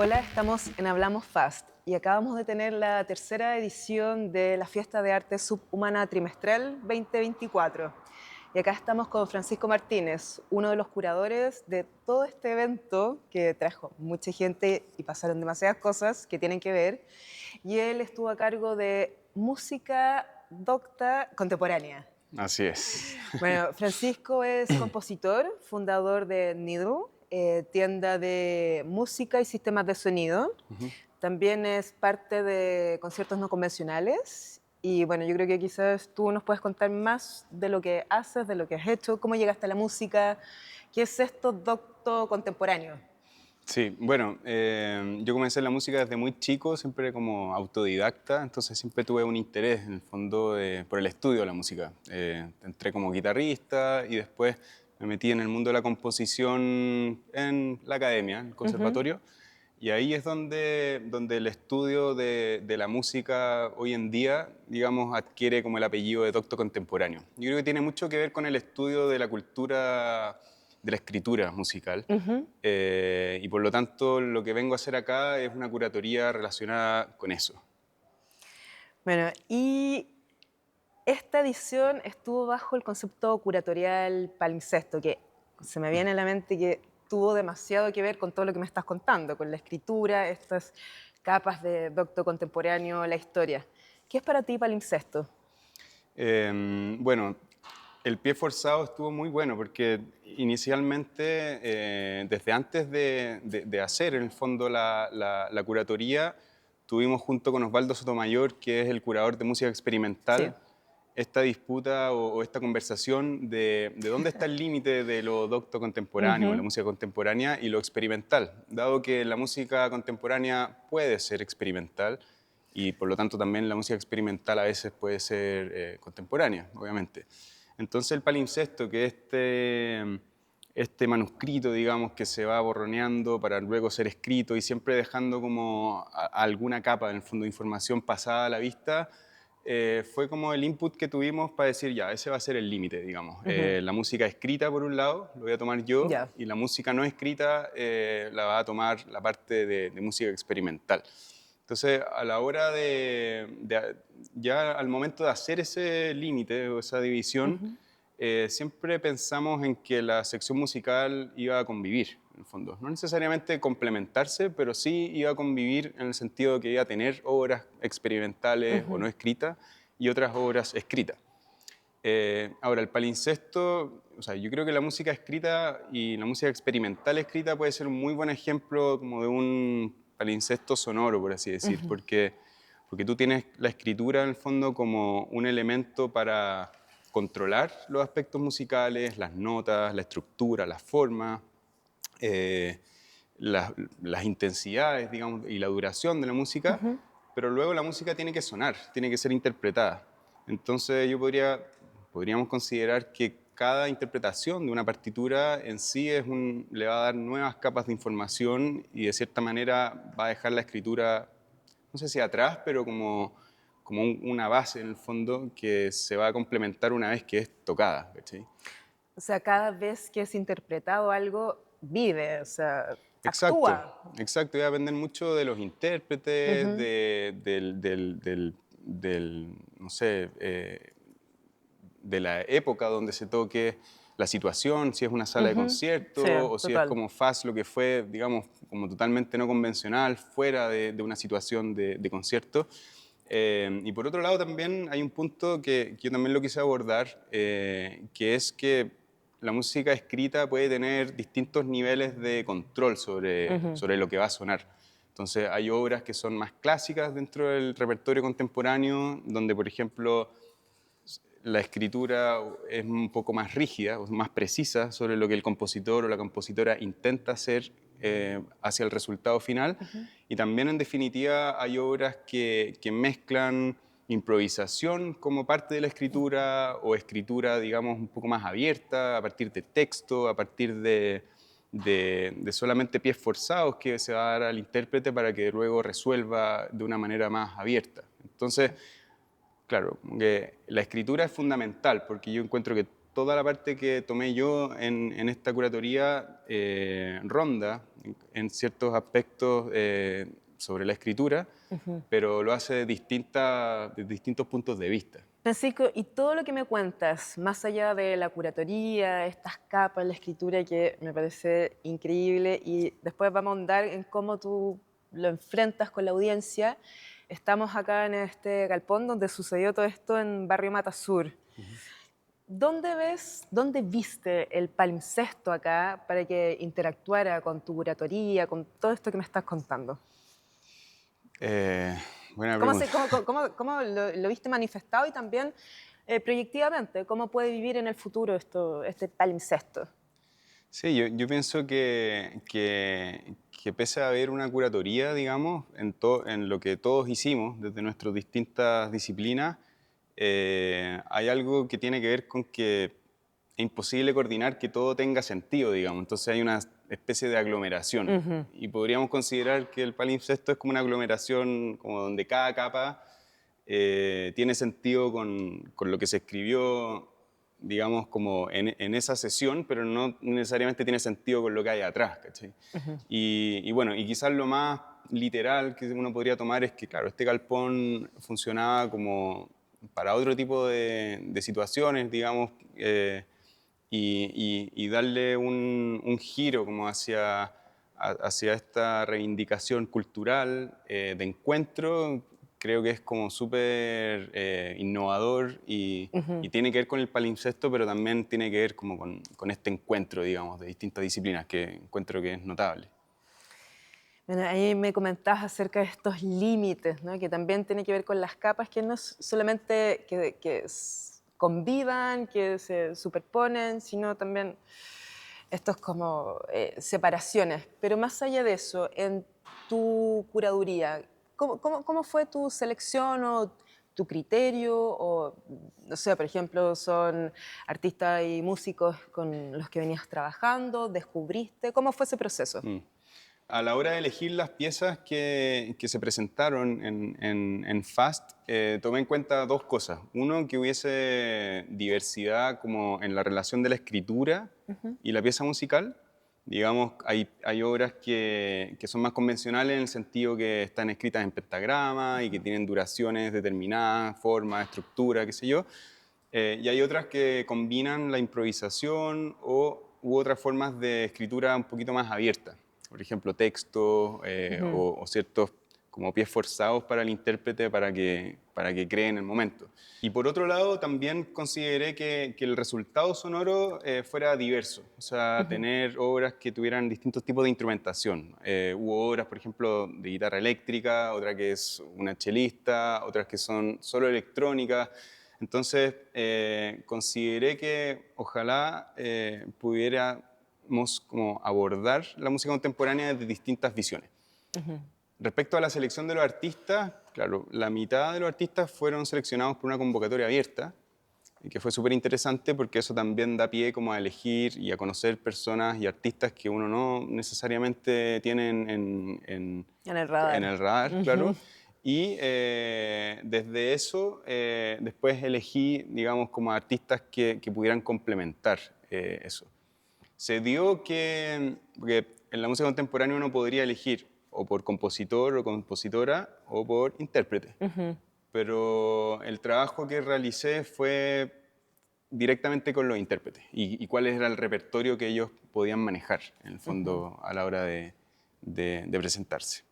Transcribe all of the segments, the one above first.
Hola, estamos en Hablamos Fast y acabamos de tener la tercera edición de la Fiesta de Arte Subhumana Trimestral 2024. Y acá estamos con Francisco Martínez, uno de los curadores de todo este evento que trajo mucha gente y pasaron demasiadas cosas que tienen que ver. Y él estuvo a cargo de música docta contemporánea. Así es. Bueno, Francisco es compositor, fundador de Needle, tienda de música y sistemas de sonido. También es parte de conciertos no convencionales. Y bueno, yo creo que quizás tú nos puedes contar más de lo que haces, de lo que has hecho, cómo llegaste a la música, qué es esto docto contemporáneo. Sí, bueno, yo comencé en la música desde muy chico, siempre como autodidacta, entonces siempre tuve un interés en el fondo por el estudio de la música. Entré como guitarrista y después me metí en el mundo de la composición en la academia, en el conservatorio, y ahí es donde el estudio de la música hoy en día, digamos, adquiere como el apellido de docto contemporáneo. Yo creo que tiene mucho que ver con el estudio de la cultura de la escritura musical. Y por lo tanto, lo que vengo a hacer acá es una curatoría relacionada con eso. Bueno, y esta edición estuvo bajo el concepto curatorial palimpsesto, que se me viene a la mente que tuvo demasiado que ver con todo lo que me estás contando, con la escritura, estas capas de docto contemporáneo, la historia. ¿Qué es para ti palimpsesto? Bueno, el pie forzado estuvo muy bueno porque inicialmente, desde antes de hacer en el fondo la curatoría, tuvimos junto con Osvaldo Sotomayor, que es el curador de música Sí. experimental, esta disputa o esta conversación de dónde está el límite de lo docto contemporáneo, la música contemporánea y lo experimental, dado que la música contemporánea puede ser experimental y por lo tanto también la música experimental a veces puede ser contemporánea, obviamente. Entonces el palimpsesto, que es este manuscrito, digamos, que se va borroneando para luego ser escrito y siempre dejando como alguna capa, en el fondo, de información pasada a la vista, fue como el input que tuvimos para decir, ya, ese va a ser el límite, digamos. La música escrita, por un lado, lo voy a tomar yo, Ya. y la música no escrita la va a tomar la parte de música experimental. Entonces, a la hora ya al momento de hacer ese límite o esa división, siempre pensamos en que la sección musical iba a convivir, en el fondo. No necesariamente complementarse, pero sí iba a convivir en el sentido de que iba a tener obras experimentales o no escritas y otras obras escritas. Ahora, el palincesto, o sea, yo creo que la música escrita y la música experimental escrita puede ser un muy buen ejemplo como de un palincesto sonoro, por así decir, porque tú tienes la escritura en el fondo como un elemento para controlar los aspectos musicales, las notas, la estructura, la forma, eh, las intensidades, digamos, y la duración de la música, pero luego la música tiene que sonar, tiene que ser interpretada. Entonces podríamos considerar que cada interpretación de una partitura en sí le va a dar nuevas capas de información y de cierta manera va a dejar la escritura, no sé si atrás, pero como una base en el fondo que se va a complementar una vez que es tocada, ¿cachai? O sea, cada vez que es interpretado algo, vive, o sea, Exacto, actúa. exacto. Va a depender mucho de los intérpretes, no sé, de la época donde se toque, la situación, si es una sala de Sí, concierto o si es total. como Fast, lo que fue, digamos, como totalmente no convencional, fuera de una situación de concierto. Y por otro lado también hay un punto que yo también lo quise abordar, que es que la música escrita puede tener distintos niveles de control sobre lo que va a sonar. Entonces hay obras que son más clásicas dentro del repertorio contemporáneo, donde por ejemplo la escritura es un poco más rígida, o más precisa sobre lo que el compositor o la compositora intenta hacer hacia el resultado final. Y también, en definitiva, hay obras que mezclan improvisación como parte de la escritura o escritura, digamos, un poco más abierta, a partir de texto, a partir de solamente pies forzados que se va a dar al intérprete para que luego resuelva de una manera más abierta. Entonces, claro, como que la escritura es fundamental porque yo encuentro que toda la parte que tomé yo en esta curatoría ronda en ciertos aspectos sobre la escritura, pero lo hace de distintos puntos de vista. Francisco, y todo lo que me cuentas, más allá de la curatoría, estas capas, la escritura que me parece increíble, y después vamos a ahondar en cómo tú lo enfrentas con la audiencia. Estamos acá en este galpón donde sucedió todo esto en Barrio Mata Sur. ¿Dónde viste el palimpsesto acá para que interactuara con tu curatoría, con todo esto que me estás contando? Buena ¿Cómo, pregunta. cómo lo viste manifestado y también proyectivamente? ¿Cómo puede vivir en el futuro este palimpsesto? Sí, yo pienso que pese a haber una curatoría, digamos, en lo que todos hicimos desde nuestras distintas disciplinas, hay algo que tiene que ver con que es imposible coordinar que todo tenga sentido, digamos. Entonces hay una especie de aglomeración. Y podríamos considerar que el palimpsesto es como una aglomeración como donde cada capa tiene sentido con lo que se escribió, digamos, como en esa sesión, pero no necesariamente tiene sentido con lo que hay atrás, ¿cachai? Y bueno, y quizás lo más literal que uno podría tomar es que, claro, este galpón funcionaba como para otro tipo de situaciones, digamos, y darle un giro como hacia esta reivindicación cultural de encuentro, creo que es como súper innovador y tiene que ver con el palimpsesto, pero también tiene que ver como con este encuentro, digamos, de distintas disciplinas que encuentro que es notable. Bueno, ahí me comentabas acerca de estos límites, ¿no? Que también tiene que ver con las capas, que no es solamente que convivan, que se superponen, sino también estos como separaciones. Pero más allá de eso, en tu curaduría, ¿cómo fue tu selección o tu criterio? O, no sé, por ejemplo, son artistas y músicos con los que venías trabajando, ¿descubriste? ¿Cómo fue ese proceso? A la hora de elegir las piezas que se presentaron en FAST, tomé en cuenta dos cosas. Uno, que hubiese diversidad como en la relación de la escritura y la pieza musical. Digamos, hay obras que son más convencionales en el sentido que están escritas en pentagrama y que tienen duraciones determinadas, forma, estructura, qué sé yo. Y hay otras que combinan la improvisación u otras formas de escritura un poquito más abiertas. Por ejemplo, textos o ciertos como pies forzados para el intérprete para que cree en el momento. Y por otro lado, también consideré que el resultado sonoro fuera diverso, o sea, tener obras que tuvieran distintos tipos de instrumentación. Hubo obras, por ejemplo, de guitarra eléctrica, otra que es una chelista, otras que son solo electrónicas. Entonces, consideré que ojalá pudiéramos como abordar la música contemporánea desde distintas visiones. Respecto a la selección de los artistas, claro, la mitad de los artistas fueron seleccionados por una convocatoria abierta, y que fue súper interesante porque eso también da pie como a elegir y a conocer personas y artistas que uno no necesariamente tiene En el radar. en el radar, claro. Y desde eso, después elegí, digamos, como artistas que pudieran complementar eso. Se dio porque en la música contemporánea uno podría elegir o por compositor o compositora o por intérprete. Pero el trabajo que realicé fue directamente con los intérpretes y cuál era el repertorio que ellos podían manejar, en el fondo, a la hora de presentarse.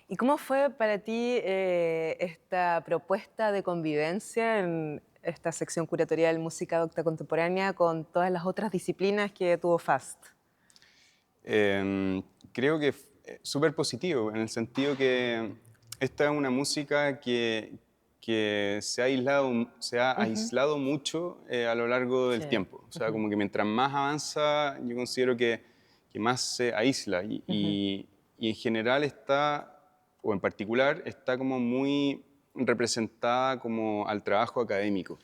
¿Y cómo fue para ti esta propuesta de convivencia en esta sección curatorial Música Docta Contemporánea con todas las otras disciplinas que tuvo FAST? Creo que es súper positivo, en el sentido que esta es una música que se ha aislado mucho a lo largo del Sí. tiempo. O sea, como que mientras más avanza, yo considero que más se aísla. Y en general está, o en particular, está como muy representada como al trabajo académico.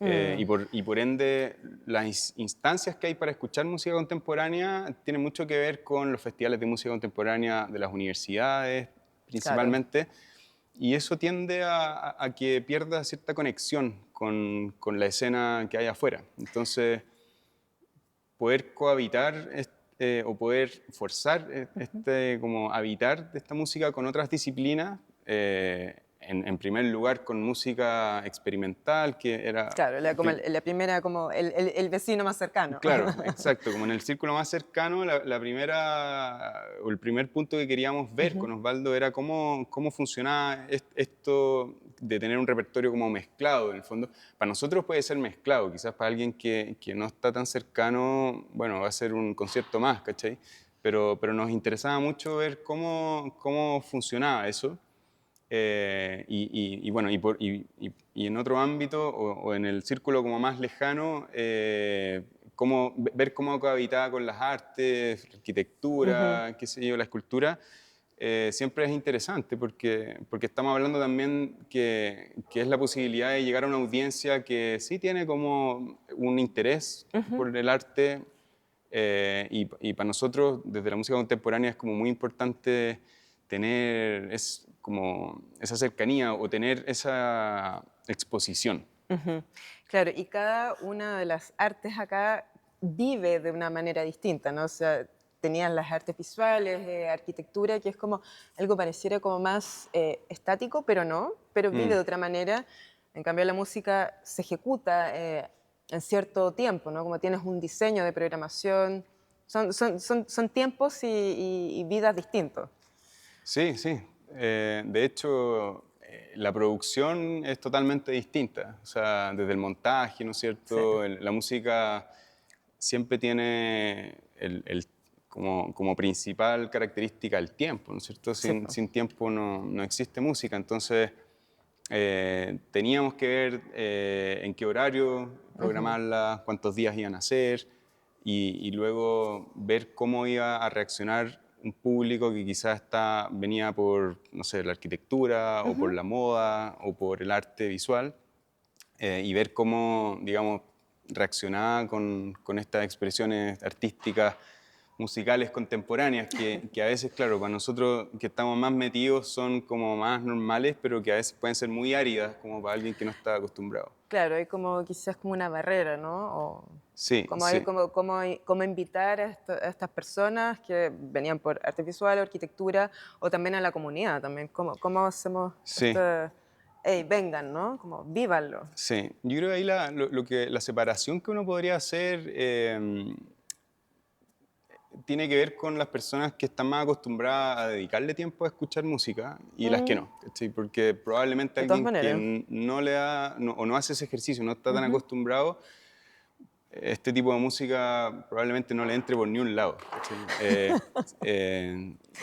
Y por ende, las instancias que hay para escuchar música contemporánea tienen mucho que ver con los festivales de música contemporánea de las universidades, Claro. principalmente. y eso tiende a que pierda cierta conexión con la escena que hay afuera. Entonces, poder cohabitar o poder forzar como habitar de esta música con otras disciplinas, en primer lugar con música experimental, que era... Claro, la primera, como el vecino más cercano. Claro, exacto, como en el círculo más cercano, la primera, o el primer punto que queríamos ver con Osvaldo era cómo funcionaba esto de tener un repertorio como mezclado, en el fondo. Para nosotros puede ser mezclado, quizás para alguien que no está tan cercano, bueno, va a ser un concierto más, ¿cachai? Pero nos interesaba mucho ver cómo funcionaba eso. Y bueno, y en otro ámbito, o en el círculo como más lejano, ver cómo cohabitaba con las artes, la Ujú, arquitectura, qué sé yo, la escultura, siempre es interesante porque estamos hablando también que es la posibilidad de llegar a una audiencia que sí tiene como un interés ujú. por el arte, y para nosotros, desde la música contemporánea, es como muy importante tener como esa cercanía o tener esa exposición. Ujú. Claro, y cada una de las artes acá vive de una manera distinta, ¿no? O sea, tenían las artes visuales, arquitectura, que es como algo pareciera como más estático, pero no, pero vive Mm, de otra manera. En cambio, la música se ejecuta en cierto tiempo, ¿no? Como tienes un diseño de programación, son tiempos y vidas distintos. sí, sí. De hecho, la producción es totalmente distinta. O sea, desde el montaje, ¿no es Sí. cierto? La música siempre tiene como principal característica el tiempo, ¿no es cierto? Sí, Sin tiempo no existe música. Entonces, teníamos que ver en qué horario programarla, cuántos días iban a ser, y luego ver cómo iba a reaccionar un público que quizás venía por, no sé, la arquitectura o por ujú, la moda o por el arte visual, y ver cómo, digamos, reaccionaba con estas expresiones artísticas, musicales contemporáneas, que a veces, claro, para nosotros que estamos más metidos son como más normales, pero que a veces pueden ser muy áridas, como para alguien que no está acostumbrado. claro, hay como quizás como una barrera, ¿no? Sí, Como, sí, como invitar a estas personas que venían por arte visual o arquitectura, o también a la comunidad, también, cómo hacemos sí. este, hey, vengan, ¿no? Como vívanlo. Sí, yo creo que ahí la separación que uno podría hacer, tiene que ver con las personas que están más acostumbradas a dedicarle tiempo a escuchar música y las que Mm, no, ¿cachai? Porque probablemente de todas alguien que maneras. no le da o no hace ese ejercicio, no está tan Ujú. acostumbrado, este tipo de música probablemente no le entre por ni un lado, ¿cachai?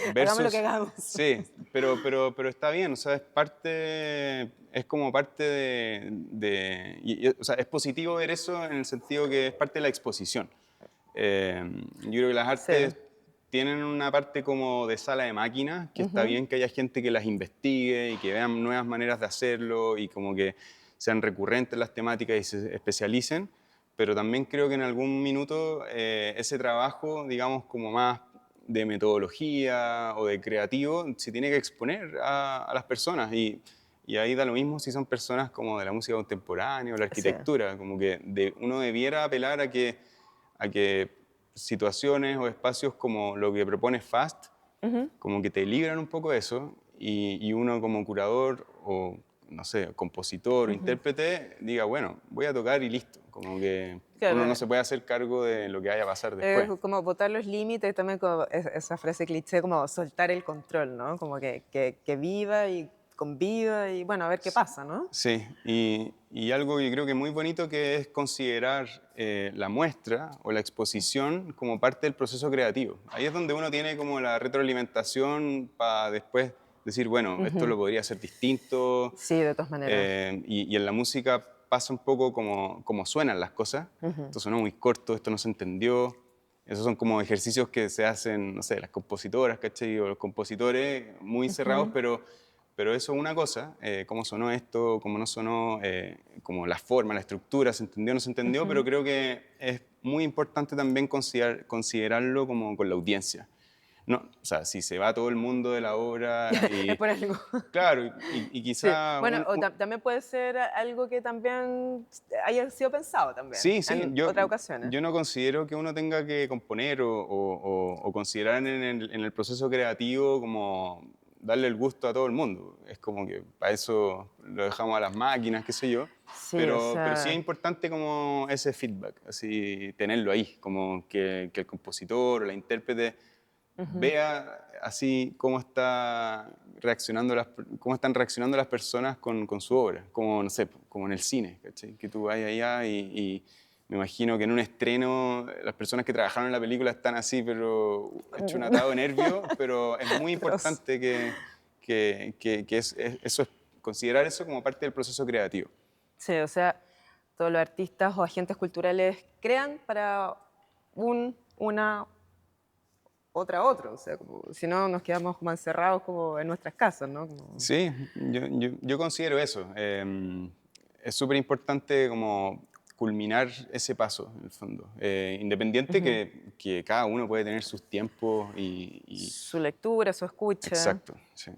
Hagamos lo que Versus, hagamos. sí, pero está bien, o sea, es como parte o sea, es positivo ver eso en el sentido que es parte de la exposición. Yo creo que las Sí. artes tienen una parte como de sala de máquinas, que está Ujú. bien que haya gente que las investigue y que vean nuevas maneras de hacerlo y como que sean recurrentes las temáticas y se especialicen, pero también creo que en algún minuto ese trabajo, digamos, como más de metodología o de creativo, se tiene que exponer a las personas y ahí da lo mismo si son personas como de la música contemporánea o la Sí. arquitectura, como que uno debiera apelar a que situaciones o espacios como lo que propone FAST, Ujú. como que te libran un poco de eso y uno como curador o, no sé, compositor o Ujú. intérprete diga, bueno, voy a tocar y listo. Como que uno no Claro, se puede hacer cargo de lo que vaya a pasar es después. como botar los límites, también como esa frase cliché, como soltar el control, ¿no? Como que viva y conviva y bueno, a ver qué pasa, ¿no? Sí, y algo que creo que es muy bonito que es considerar la muestra o la exposición como parte del proceso creativo. Ahí es donde uno tiene como la retroalimentación para después decir, bueno, esto Ujú. lo podría hacer distinto, Sí, de todas maneras. y en la música pasa un poco como suenan las cosas. Ujú, Esto sonó muy corto, esto no se entendió. Esos son como ejercicios que se hacen, no sé, las compositoras, ¿cachai? O los compositores muy cerrados, ujú, pero eso es una cosa, cómo sonó esto, cómo no sonó, como la forma, la estructura, se entendió o no se entendió, pero ujú. creo que es muy importante también considerarlo como con la audiencia. no, o sea, si se va todo el mundo de la obra Es y, por algo. claro, y Sí. quizá... Bueno, o también puede ser algo que también haya sido pensado también Sí, sí, en otras ocasiones. yo no considero que uno tenga que componer o considerar en el proceso creativo como darle el gusto a todo el mundo. Es como que para eso lo dejamos a las máquinas, qué sé yo. Sí, o Pero sí es sea, importante como ese feedback, así tenerlo ahí, como que el compositor o la intérprete vea así cómo están reaccionando las personas con su obra, como, no sé, como en el cine, ¿cachai? Que tú vayas allá y me imagino que en un estreno las personas que trabajaron en la película están así, pero hecho un atado de nervios, pero es muy atroz. importante eso considerar eso como parte del proceso creativo. Sí, o sea, todos los artistas o agentes culturales crean para una, otra, otro. O sea, como, si no, nos quedamos como encerrados como en nuestras casas, ¿no? Como, Sí, yo considero eso. Es súper importante como culminar ese paso, en el fondo. Independiente que cada uno puede tener sus tiempos su lectura, su escucha. Exacto, sí.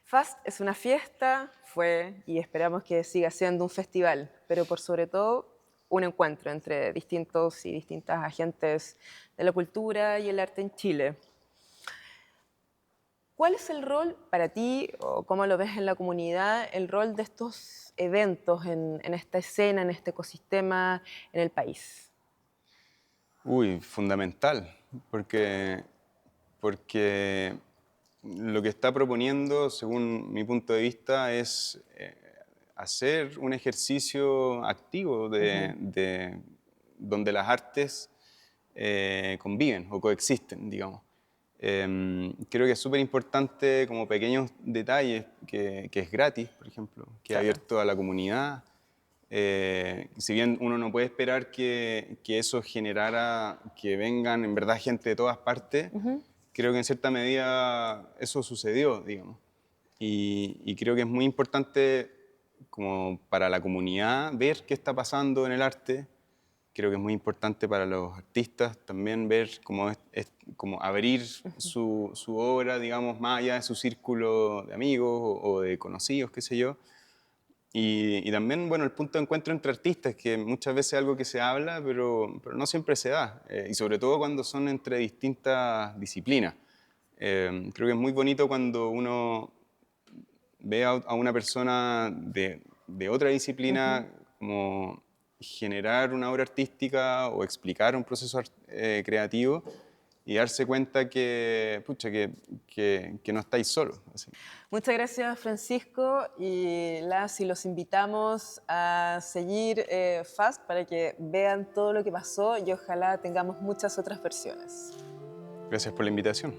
FAST es una fiesta, fue y esperamos que siga siendo un festival, pero por sobre todo un encuentro entre distintos y distintas agentes de la cultura y el arte en Chile. ¿Cuál es el rol para ti, o cómo lo ves en la comunidad, el rol de estos eventos en esta escena, en este ecosistema, en el país? Uy, fundamental, porque lo que está proponiendo, según mi punto de vista, es hacer un ejercicio activo donde las artes conviven o coexisten, digamos. Creo que es súper importante como pequeños detalles, que es gratis, por ejemplo, que es Claro. abierto a la comunidad. Si bien uno no puede esperar que eso generara que vengan en verdad gente de todas partes, creo que en cierta medida eso sucedió, digamos. Y creo que es muy importante como para la comunidad ver qué está pasando en el arte. Creo que es muy importante para los artistas también ver como abrir su obra, digamos, más allá de su círculo de amigos o de conocidos, qué sé yo. Y también, bueno, el punto de encuentro entre artistas, que muchas veces es algo que se habla, pero no siempre se da, y sobre todo cuando son entre distintas disciplinas. Creo que es muy bonito cuando uno ve a una persona de otra disciplina como generar una obra artística o explicar un proceso creativo y darse cuenta que, pucha, que no estáis solos. Así. Muchas gracias, Francisco, y y los invitamos a seguir FAST para que vean todo lo que pasó y ojalá tengamos muchas otras versiones. Gracias por la invitación.